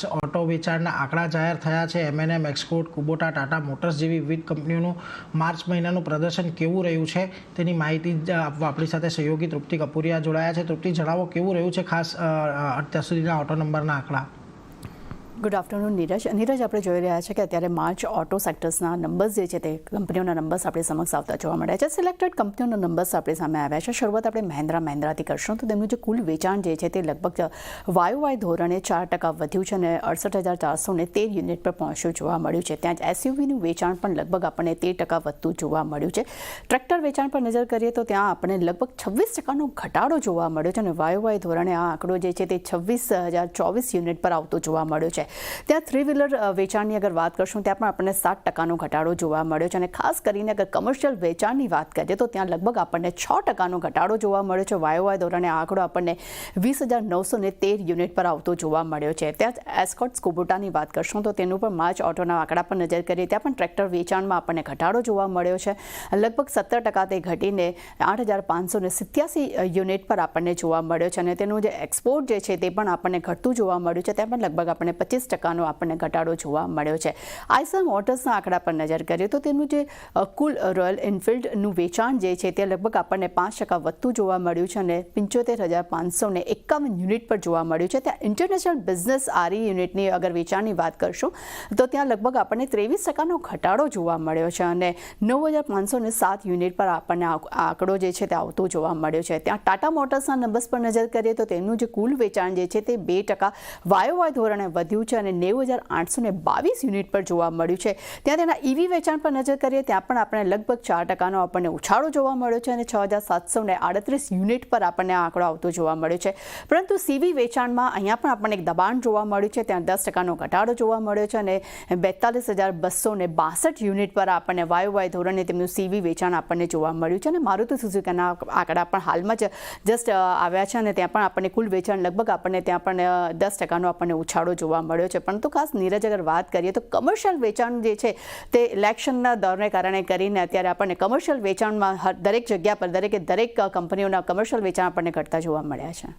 March auto વેચાણના આંકડા જાહેર થયા છે. M&M, એક્સકોર્ટ, કુબોટા, ટાટા મોટર્સ જેવી વિવિધ કંપનીઓનું માર્ચ મહિનાનું પ્રદર્શન કેવું રહ્યું છે તેની માહિતી આપવા આપણી સાથે સહયોગી તૃપ્તિ કપૂરિયા જોડાયા છે. તૃપ્તિ, જણાવો કેવું રહ્યું છે ખાસ અત્યાર સુધીના ઓટો નંબરના આંકડા? Good afternoon Neeraj. આપણે જોઈ રહ્યા છીએ કે અત્યારે માર્ચ ઓટો સેક્ટર્સના નંબર્સ જે છે તે કંપનીઓના નંબર્સ આપણી સમક્ષ આવતા જોવા મળ્યા છે. સિલેક્ટેડ કંપનીઓના નંબર્સ આપણી સામે આવ્યા છે. શરૂઆત આપણે મહિન્દ્રાથી કરશું તો તેમનું જે કુલ વેચાણ જે છે તે લગભગ YoY ધોરણે 4% વધ્યું છે અને 68,413 યુનિટ પર પહોંચ્યું જોવા મળ્યું છે. ત્યાં જ SUVનું વેચાણ પણ લગભગ આપણને 13% વધતું જોવા મળ્યું છે. ટ્રેક્ટર વેચાણ પર નજર કરીએ તો ત્યાં આપણને લગભગ 26%નો ઘટાડો જોવા મળ્યો છે અને YoY ધોરણે આ આંકડો જે છે તે 26,024 યુનિટ પર આવતો જોવા મળ્યો છે. ત્યાં 3 વ્હીલર વેચાણની અગર વાત કરશું ત્યાં પણ આપણને 7%નો ઘટાડો જોવા મળ્યો છે અને ખાસ કરીને અગર કમર્શિયલ વેચાણની વાત કરીએ તો ત્યાં લગભગ આપણને 6%નો ઘટાડો જોવા મળ્યો છે. YoY ધોરણે આ આંકડો આપણને 20,913 યુનિટ પર આવતો જોવા મળ્યો છે. ત્યાં એસ્કોર્ટ કુબોટાની વાત કરશું તો તેનું પણ માર્ચ ઓટોના આંકડા પર નજર કરીએ ત્યાં પણ ટ્રેક્ટર વેચાણમાં આપણને ઘટાડો જોવા મળ્યો છે. લગભગ 17% તે ઘટીને 8,587 યુનિટ પર આપણને જોવા મળ્યો છે અને તેનું જે એક્સપોર્ટ જે છે તે પણ આપણને ઘટતું જોવા મળ્યું છે. ત્યાં પણ લગભગ આપણને 25%નો આપણને ઘટાડો જોવા મળ્યો છે. આઈસર મોટર્સના આંકડા પર નજર કરીએ તો તેનું જે કુલ રોયલ એનફિલ્ડનું વેચાણ જે છે તે લગભગ આપણને 5% વધતું જોવા મળ્યું છે અને 75,551 યુનિટ પર જોવા મળ્યું છે. ત્યાં ઇન્ટરનેશનલ બિઝનેસ RE યુનિટની અગર વેચાણની વાત કરશું તો ત્યાં લગભગ આપણને 23%નો ઘટાડો જોવા મળ્યો છે અને 9,507 યુનિટ પર આપણને આંકડો જે છે તે આવતો જોવા મળ્યો છે. ત્યાં ટાટા મોટર્સના નંબર્સ પર નજર કરીએ તો તેનું જે કુલ વેચાણ જે છે તે 2% YoY ધોરણે વધ્યું છે અને 90,822 યુનિટ પર જોવા મળ્યું છે. ત્યાં તેના EV વેચાણ પર નજર કરીએ ત્યાં પણ આપણે લગભગ 4%નો આપણને ઉછાળો જોવા મળ્યો છે અને 6,738 યુનિટ પર આપણને આંકડો આવતો જોવા મળ્યો છે. પરંતુ CV વેચાણમાં અહીંયા પણ આપણને એક દબાણ જોવા મળ્યું છે. ત્યાં 10%નો ઘટાડો જોવા મળ્યો છે અને 42,262 યુનિટ પર આપણને YoY ધોરણે તેમનું CV વેચાણ આપણને જોવા મળ્યું છે અને મારુતિ સુઝુકીના આંકડા પણ હાલમાં જ જસ્ટ આવ્યા છે અને ત્યાં પણ આપણને કુલ વેચાણ લગભગ આપણને ત્યાં પણ 10%નો આપણને ઉછાળો જોવા મળ્યો છે. પરંતુ ખાસ નીરજ અગર વાત કરીએ તો કમર્શિયલ વેચાણ જે છે તે ઇલેક્શનના દોરને કારણે કરીને અત્યારે આપણને કમર્શિયલ વેચાણમાં દરેક જગ્યા પર દરેક કંપનીઓના કમર્શિયલ વેચાણ આપણને ઘટતા જોવા મળ્યા છે.